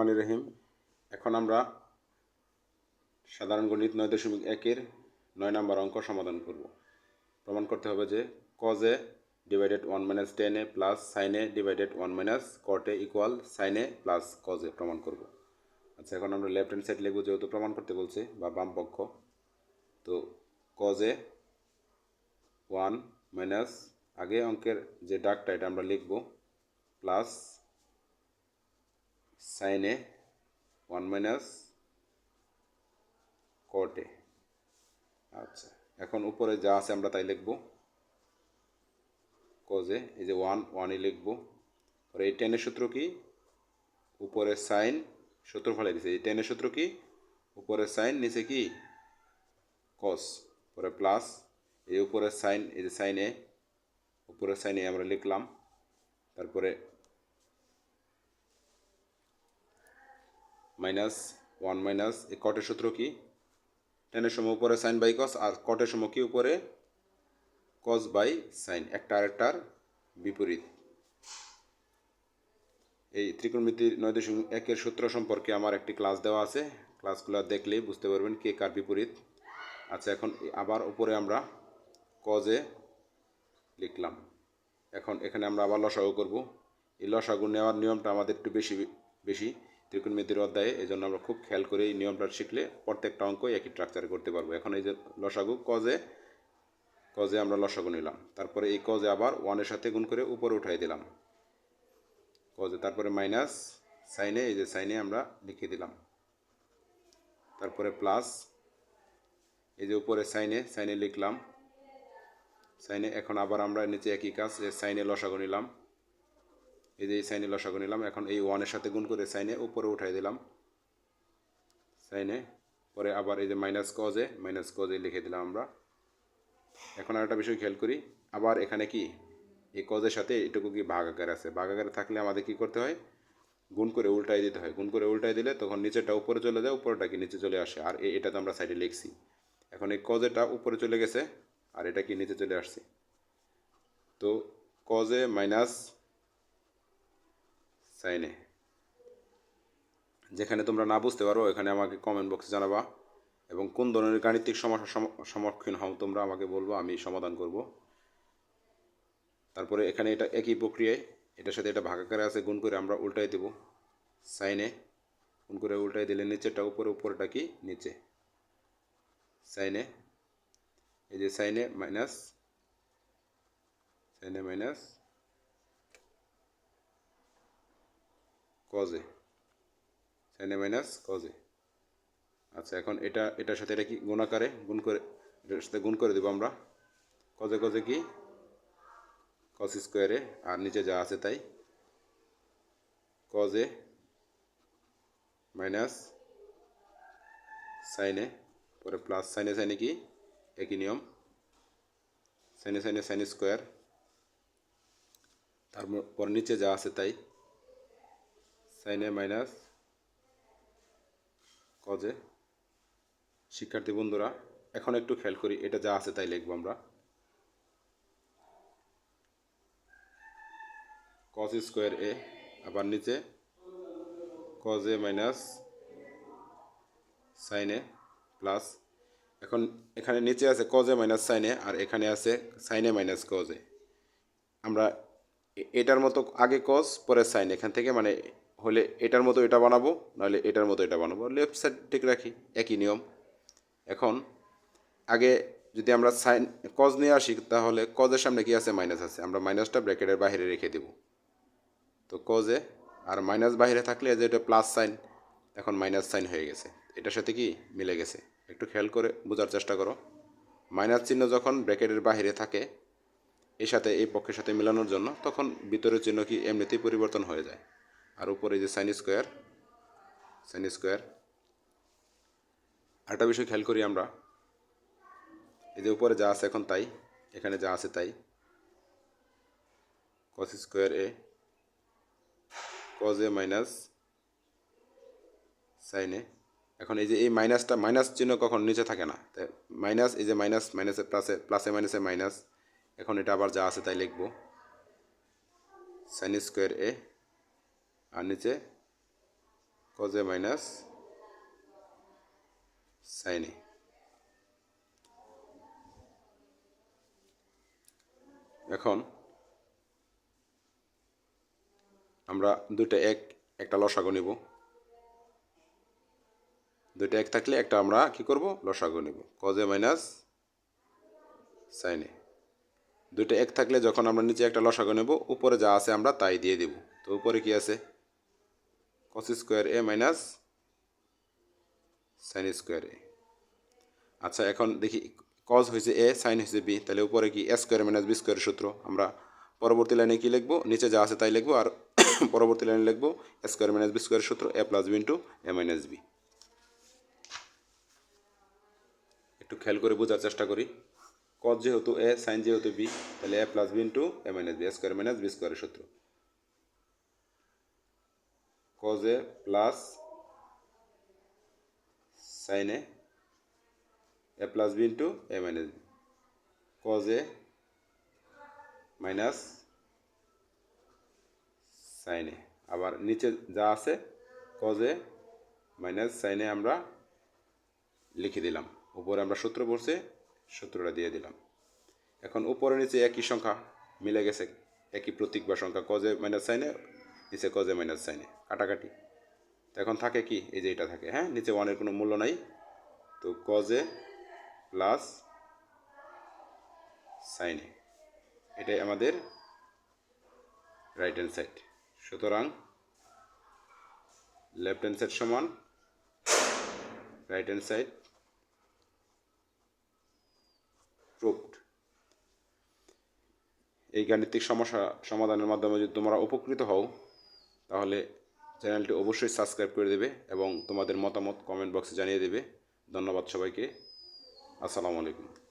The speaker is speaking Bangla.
রহমানির রহিম। এখন আমরা সাধারণ গণিত 9.1-এর 9 নম্বর অঙ্ক সমাধান করব। প্রমাণ করতে হবে যে cos a divided 1 minus tan a plus sin a divided 1 minus cot a equal sin a plus cos a প্রমাণ করব। আচ্ছা, এখন আমরা লেফট হ্যান্ড সাইড লিখব, যেহেতু প্রমাণ করতে বলছে, বা বাম পক্ষ। তো cos a 1 মাইনাস, আগে অঙ্কের যে দাগটা এটা আমরা লিখব, plus sin a 1 minus cot a। আচ্ছা, এখন উপরে যা আছে আমরা তাই লিখব। cos a, এই যে 1 লিখব। পরে এই টেনের সূত্র কি, উপরে সাইন, সূত্র ফেলে দিছে। এই টেনের সূত্র কি, উপরে সাইন, নিচে কি cos, পরে প্লাস এই উপরে সাইন, এই যে সাইন এ, উপরে সাইন এ আমরা লিখলাম। তারপরে মাইনাস 1 মাইনাস এই কটের সূত্র কি, টেনের সময় উপরে সাইন বাই কস, আর কটের সময় কি উপরে কস বাই সাইন, একটা আরেকটার বিপরীত। এই ত্রিকোণমিতির 9.1-এর সূত্র সম্পর্কে আমার একটি ক্লাস দেওয়া আছে, ক্লাসগুলো দেখলেই বুঝতে পারবেন কে কার বিপরীত। আচ্ছা, এখন আবার উপরে আমরা cos a লিখলাম। এখন এখানে আমরা আবার লসাগু করব। এই লসাগু নেওয়ার নিয়মটা আমাদের একটু বেশি ত্রিকোণমিতির অধ্যায়ে, এই জন্য আমরা খুব খেয়াল করে এই নিয়মটা শিখলে প্রত্যেকটা অঙ্ক একই স্ট্রাকচারে করতে পারবো। এখন এই যে লসাগু cos a আমরা লসাগু নিলাম। তারপরে এই cos a আবার 1-এর সাথে গুণ করে উপরে উঠাই দিলাম cos a, তারপরে মাইনাস sin a, এই যে sin a আমরা লিখে দিলাম। তারপরে প্লাস এই যে উপরে sin a লিখলাম, sin a। এখন আবার আমরা নিচে একই কাজ, sin a লসাগু নিলাম, এই যে sin a লসাগু নিলাম। এখন এই 1-এর সাথে গুণ করে sin a উপরে উঠাই দিলাম sin a। পরে আবার এই যে মাইনাস cos a লিখে দিলাম আমরা। এখন আর একটা বিষয় খেয়াল করি, আবার এখানে কি এই cos এর সাথে এটুকু কি ভাগ আকারে আছে, ভাগ আকারে থাকলে আমাদের কি করতে হয়, গুণ করে উল্টাই দিতে হয়। গুণ করে উল্টাই দিলে তখন নিচেরটা উপরে চলে যায়, উপরেটা কি নিচে চলে আসে। আর এটা তো আমরা সাইডে লিখছি। এখন এই cos এটা উপরে চলে গেছে আর এটা কি নিচে চলে আসছে। তো cos a minus sin a, যেখানে তোমরা না বুঝতে পারো এখানে আমাকে কমেন্ট বক্সে জানাবা, এবং কোন ধরনের গাণিতিক সমস্যার সম্মুখীন হও তোমরা আমাকে বলবো, আমি সমাধান করব। তারপরে এখানে এটা একই প্রক্রিয়ায়, এটার সাথে এটা ভাগাকারে আছে, গুণ করে আমরা উল্টাই দেব sin a। গুণ করে উল্টাই দিলে নিচেরটা উপরে, উপরেটা কি নিচে, sin a। এই যে sin a minus cos a, sin a minus cos a। আচ্ছা, এখন এটার সাথে এটা কি গুণ আকারে, গুণ করে এটার সাথে গুণ করে দেবো আমরা। cos a কি cos স্কোয়ারে, আর নিচে যা আছে তাই cos a minus sin a, পরে প্লাস sin a কি একই নিয়ম, sin a sin স্কোয়ার, তারপর নিচে যা আছে তাই sin a minus cos a। শিক্ষার্থী বন্ধুরা, এখন একটু খেয়াল করি, এটা যা আছে তাই লিখবো আমরা। cos স্কোয়ার a, আবার নিচে cos a minus sin a plus, এখন এখানে নিচে আছে cos a minus sin a, আর এখানে আছে sin a minus cos a। আমরা এটার মতো আগে cos পরে sin, এখান থেকে মানে হলে এটার মতো এটা বানাবো, নাহলে এটার মতো এটা বানাবো, লেফট সাইড ঠিক রাখি, একই নিয়ম। এখন আগে যদি আমরা সাইন cos নিয়ে আসি, তাহলে cos এর সামনে কি আছে, মাইনাস আছে, আমরা মাইনাসটা ব্র্যাকেটের বাইরে রেখে দেব। তো cos a আর মাইনাস বাইরে থাকলে যে এটা প্লাস সাইন, এখন মাইনাস সাইন হয়ে গেছে, এটার সাথে কি মিলে গেছে। একটু খেয়াল করে বোঝার চেষ্টা করো, মাইনাস চিহ্ন যখন ব্র্যাকেটের বাইরে থাকে এর সাথে এই পক্ষের সাথে মেলানোর জন্য, তখন ভিতরের চিহ্ন কি এমনিতেই পরিবর্তন হয়ে যায়। আর উপরে যে সাইন স্কোয়ার, আরেকটা বিষয় খেয়াল করি আমরা, এই যে উপরে যা আছে এখন তাই, এখানে যা আছে তাই cos square a cos a minus sin a। এখন এই যে এই মাইনাসটা, মাইনাস চিহ্ন কখন নিচে থাকে না, তাই মাইনাস, এই যে মাইনাসে প্লাসে মাইনাসে মাইনাস, এখন এটা আবার যা আছে তাই লিখব sin স্কোয়ার a, আর নিচে কজ এ মাইনাস সাইন এ। এখন আমরা দুইটা একটা লসাগু নিব। দুইটা এক থাকলে একটা আমরা কি করব, লসাগু নিব। কজ এ মাইনাস সাইন এ। দুইটা এক থাকলে যখন আমরা নিচে একটা লসাগু নেব, উপরে যা আছে আমরা তাই দিয়ে দেব। তো উপরে কি আছে, কস স্কোয়ার এ মাইনাস সাইন স্কোয়ার এ। আচ্ছা এখন দেখি, কজ হয়েছে এ, সাইন হয়েছে বি, তাহলে উপরে কি এ স্কোয়ার মাইনাস বি স্কোয়ারের সূত্র। আমরা পরবর্তী লাইনে কি লিখবো, নিচে যা আছে তাই লিখবো, আর পরবর্তী লাইনে লিখবো এ স্কোয়ার মাইনাস বি স্কোয়ারের সূত্র এ plus B into A minus B. একটু খেয়াল করে বোঝার চেষ্টা করি। কজ যেহেতু এ, সাইন যেহেতু বি, তাহলে A plus B into A minus B, A square minus B স্কোয়ারের সূত্র। Cos A plus sine A plus B into A minus B. Cos A minus sine A, আবার নিচে যা আছে cos A minus sine A আমরা লিখে দিলাম। উপরে আমরা সূত্র পড়ছে, সূত্রটা দিয়ে দিলাম। এখন উপরে নিচে একই সংখ্যা মিলে গেছে, একই প্রতীক বা সংখ্যা, কজ এ মাইনাস সাইন এ, নিচে কজ এ মাইনাস সাইন এ, কাটাকাটি। তো এখন থাকে কি, এই যে এটা থাকে, হ্যাঁ, নিচে ওয়ানের কোনো মূল্য নাই। তো কজ এ প্লাস সাইন এ, এটাই আমাদের রাইট হ্যান্ড সাইড। সুতরাং লেফট হ্যান্ড সাইড সমান রাইট হ্যান্ড সাইড প্রুভড। এই গাণিতিক সমস্যা সমাধানের মাধ্যমে যদি তোমরা উপকৃত হও, তাহলে চ্যানেলটি অবশ্যই সাবস্ক্রাইব করে দেবে এবং তোমাদের মতামত কমেন্ট বক্সে জানিয়ে দেবে। ধন্যবাদ সবাইকে। আসসালামু আলাইকুম।